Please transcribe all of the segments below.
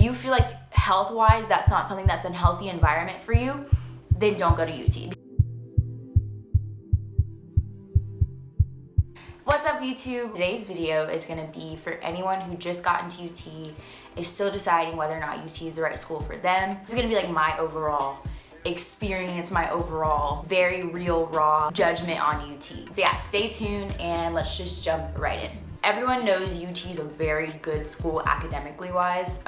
you feel like health-wise that's not something that's a healthy environment for you, then don't go to UT. What's up, YouTube? Today's video is gonna be for anyone who just got into UT, is still deciding whether or not UT is the right school for them. It's gonna be like my overall experience, my overall very real, raw judgment on UT. So yeah, stay tuned and let's just jump right in. Everyone knows UT is a very good school academic wise.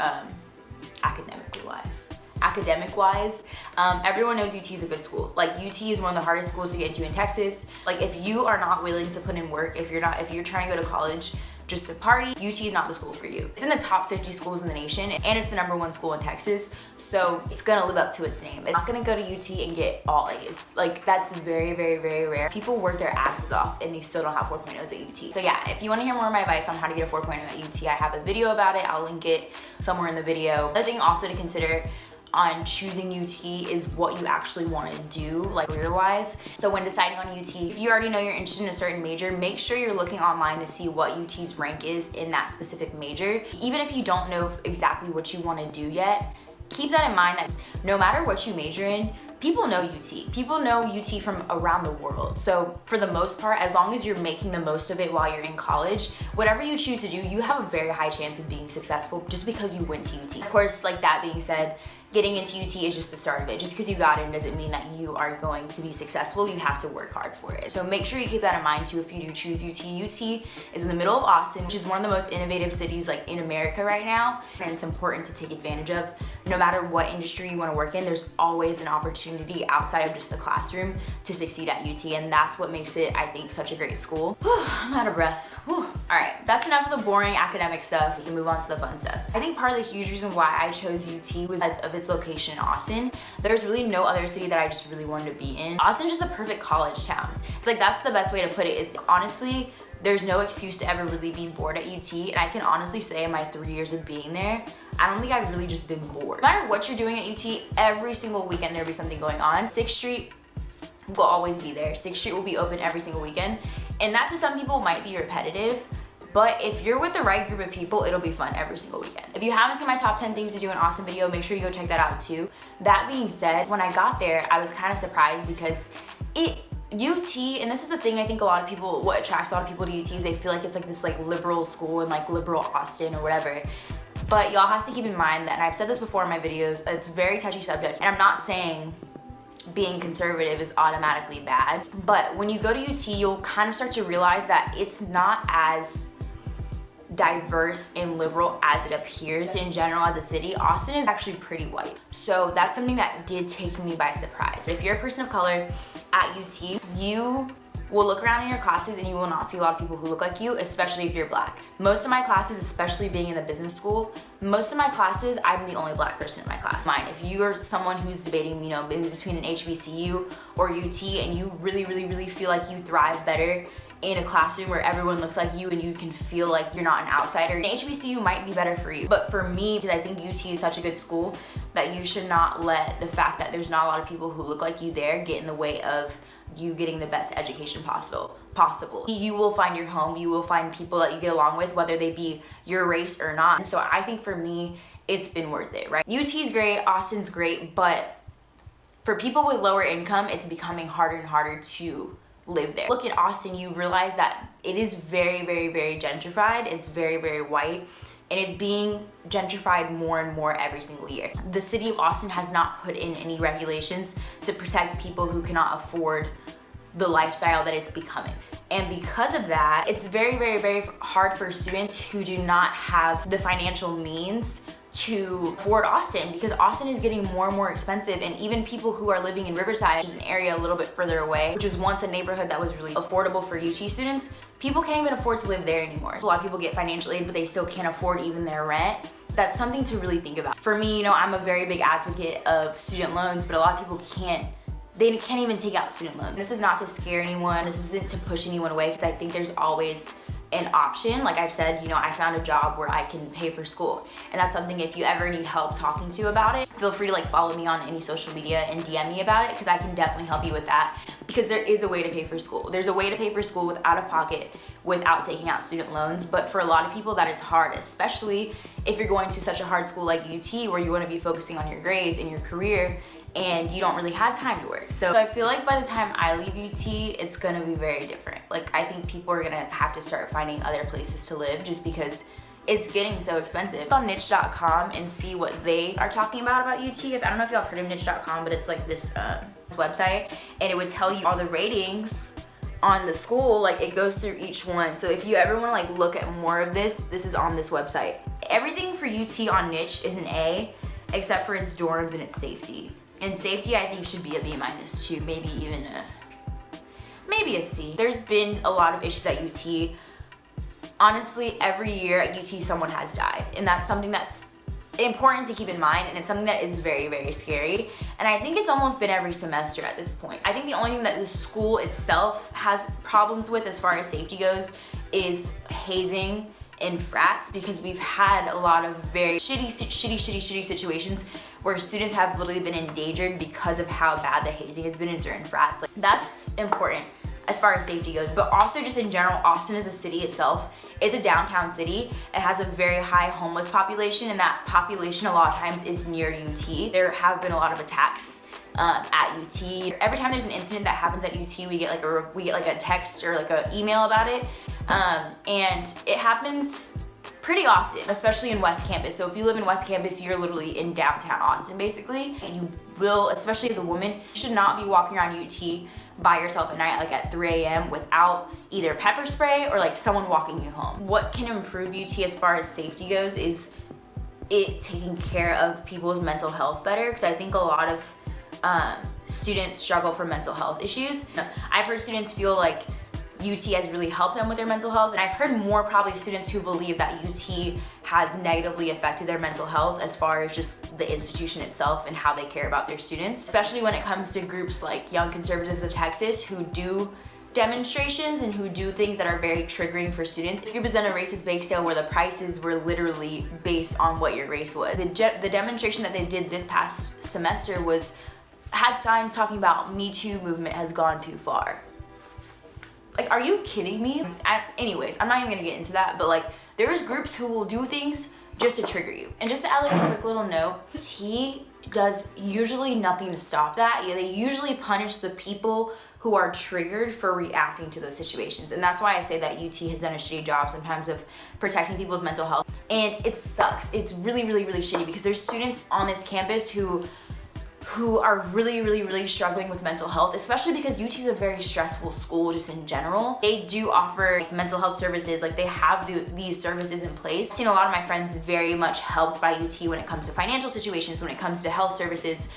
Everyone knows UT is a good school. Like, UT is one of the hardest schools to get into in Texas. Like, if you are not willing to put in work, if you're trying to go to college just to party, UT is not the school for you. It's in the top 50 schools in the nation, and it's the #1 school in Texas, so it's gonna live up to its name. It's not gonna go to UT and get all A's. Like, that's very, very, very rare. People work their asses off and they still don't have 4.0s at UT. So yeah, if you wanna hear more of my advice on how to get a 4.0 at UT, I have a video about it. I'll link it somewhere in the video. Another thing also to consider on choosing UT is what you actually want to do, like career-wise. So when deciding on UT, if you already know you're interested in a certain major, make sure you're looking online to see what UT's rank is in that specific major. Even if you don't know exactly what you want to do yet, keep that in mind that no matter what you major in, people know UT. People know UT from around the world. So for the most part, as long as you're making the most of it while you're in college, whatever you choose to do, you have a very high chance of being successful just because you went to UT. Of course, like, that being said, getting into UT is just the start of it. Just because you got in doesn't mean that you are going to be successful. You have to work hard for it. So make sure you keep that in mind too if you do choose UT. UT is in the middle of Austin, which is one of the most innovative cities like in America right now. And it's important to take advantage of. No matter what industry you want to work in, there's always an opportunity outside of just the classroom to succeed at UT. And that's what makes it, I think, such a great school. Whew, I'm out of breath. Whew. All right, that's enough of the boring academic stuff. We can move on to the fun stuff. I think part of the huge reason why I chose UT was because of its location in Austin. There's really no other city that I just really wanted to be in. Austin's just a perfect college town. It's like, that's the best way to put it, is honestly, there's no excuse to ever really be bored at UT. And I can honestly say in my 3 years of being there, I don't think I've really just been bored. No matter what you're doing at UT, every single weekend there'll be something going on. 6th Street will always be there. 6th Street will be open every single weekend. And that to some people might be repetitive, but if you're with the right group of people, it'll be fun every single weekend. If you haven't seen my top 10 things to do in Austin video, make sure you go check that out too. That being said, when I got there, I was kind of surprised because UT, and this is the thing I think what attracts a lot of people to UT is they feel like it's like this like liberal school and like liberal Austin or whatever. But y'all have to keep in mind that, and I've said this before in my videos, it's a very touchy subject, and I'm not saying being conservative is automatically bad, but when you go to UT, you'll kind of start to realize that it's not as diverse and liberal as it appears. In general, as a city, Austin is actually pretty white. So that's something that did take me by surprise. If you're a person of color at UT, you will look around in your classes and you will not see a lot of people who look like you, especially if you're black. Most of my classes, especially being in the business school, most of my classes, I'm the only black person in my class. Fine, if you are someone who's debating, you know, maybe between an HBCU or UT, and you really, really, really feel like you thrive better in a classroom where everyone looks like you and you can feel like you're not an outsider, HBCU might be better for you. But for me, because I think UT is such a good school, that you should not let the fact that there's not a lot of people who look like you there get in the way of you getting the best education possible. You will find your home, you will find people that you get along with, whether they be your race or not. So I think for me, it's been worth it, right? UT's great, Austin's great, but for people with lower income, it's becoming harder and harder to live there. Look at Austin, you realize that it is very, very, very gentrified. It's very, very white, and it's being gentrified more and more every single year. The city of Austin has not put in any regulations to protect people who cannot afford the lifestyle that it's becoming. And because of that, it's very, very, very hard for students who do not have the financial means to afford Austin, because Austin is getting more and more expensive. And even people who are living in Riverside, which is an area a little bit further away, which was once a neighborhood that was really affordable for UT students, people can't even afford to live there anymore. A lot of people get financial aid, but they still can't afford even their rent. That's something to really think about. For me, you know, I'm a very big advocate of student loans, but a lot of people can't even take out student loans. This is not to scare anyone. This isn't to push anyone away, because I think there's always an option. Like I've said, you know, I found a job where I can pay for school, and that's something if you ever need help talking to about it, feel free to like follow me on any social media and DM me about it, because I can definitely help you with that, because there is a way to pay for school. There's a way to pay for school with out of pocket without taking out student loans, but for a lot of people that is hard, especially if you're going to such a hard school like UT where you want to be focusing on your grades and your career and you don't really have time to work. So I feel like by the time I leave UT, it's gonna be very different. Like I think people are gonna have to start finding other places to live just because it's getting so expensive. On niche.com and see what they are talking about UT. I don't know if y'all have heard of niche.com, but it's like this website, and it would tell you all the ratings on the school, like it goes through each one. So if you ever want to like look at more of this is on this website. Everything for UT on niche is an A, except for its dorms and its safety. And safety I think should be a B- too, maybe even maybe a C. There's been a lot of issues at UT. Honestly, every year at UT someone has died, and that's something that's important to keep in mind, and it's something that is very, very scary. And I think it's almost been every semester at this point. I think the only thing that the school itself has problems with as far as safety goes is hazing in frats, because we've had a lot of very shitty situations where students have literally been endangered because of how bad the hazing has been in certain frats. Like, that's important as far as safety goes, but also just in general, Austin as a city itself, it's a downtown city. It has a very high homeless population, and that population a lot of times is near UT. There have been a lot of attacks at UT. Every time there's an incident that happens at UT, we get like a text or like an email about it, and it happens pretty often, especially in West Campus. So if you live in West Campus, you're literally in downtown Austin basically, and you will, especially as a woman, you should not be walking around UT by yourself at night, like at 3 a.m. without either pepper spray or like someone walking you home. What can improve UT as far as safety goes is it taking care of people's mental health better, because I think a lot of students struggle for mental health issues. I've heard students feel like UT has really helped them with their mental health, and I've heard more probably students who believe that UT has negatively affected their mental health as far as just the institution itself and how they care about their students, especially when it comes to groups like Young Conservatives of Texas who do demonstrations and who do things that are very triggering for students. This group has done a racist bake sale where the prices were literally based on what your race was. The demonstration that they did this past semester had signs talking about Me Too movement has gone too far. Like, are you kidding me? Anyways, I'm not even gonna get into that, but like, there's groups who will do things just to trigger you. And just to add like a quick little note, he does usually nothing to stop that. Yeah, they usually punish the people who are triggered for reacting to those situations. And that's why I say that UT has done a shitty job sometimes of protecting people's mental health. And it sucks. It's really, really, really shitty, because there's students on this campus who are really struggling with mental health, especially because UT is a very stressful school just in general. They do offer like mental health services, like they have these services in place. I've seen a lot of my friends very much helped by UT when it comes to financial situations, when it comes to health services.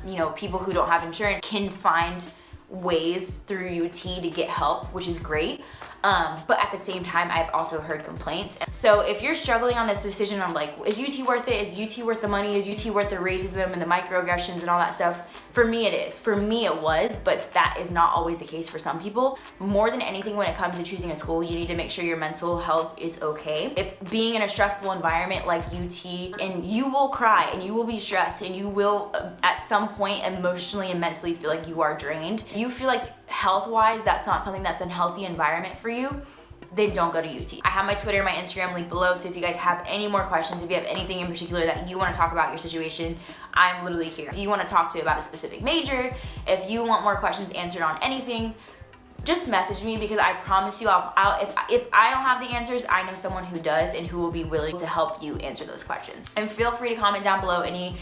You know, people who don't have insurance can find ways through UT to get help, which is great. But at the same time, I've also heard complaints. So if you're struggling on this decision of like, is UT worth it? Is UT worth the money? Is UT worth the racism and the microaggressions and all that stuff? For me, it is. For me, it was, but that is not always the case for some people. More than anything, when it comes to choosing a school, you need to make sure your mental health is okay. If being in a stressful environment like UT, and you will cry and you will be stressed and you will at some point emotionally and mentally feel like you are drained, you feel like health-wise that's not something that's a healthy environment for you, then don't go to UT. I have my Twitter and my Instagram linked below, so if you guys have any more questions, if you have anything in particular that you want to talk about your situation, I'm literally here. If you want to talk to about a specific major, if you want more questions answered on anything, just message me, because I promise you, if I don't have the answers, I know someone who does and who will be willing to help you answer those questions. And feel free to comment down below any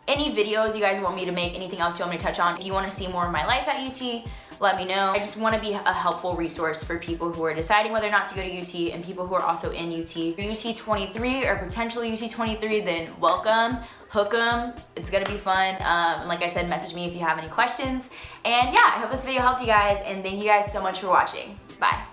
videos you guys want me to make, anything else you want me to touch on. If you want to see more of my life at UT, let me know. I just want to be a helpful resource for people who are deciding whether or not to go to UT and people who are also in UT. If you're UT 23 or potentially UT 23, then welcome, hook 'em. It's gonna be fun. Like I said, message me if you have any questions. And yeah, I hope this video helped you guys, and thank you guys so much for watching. Bye.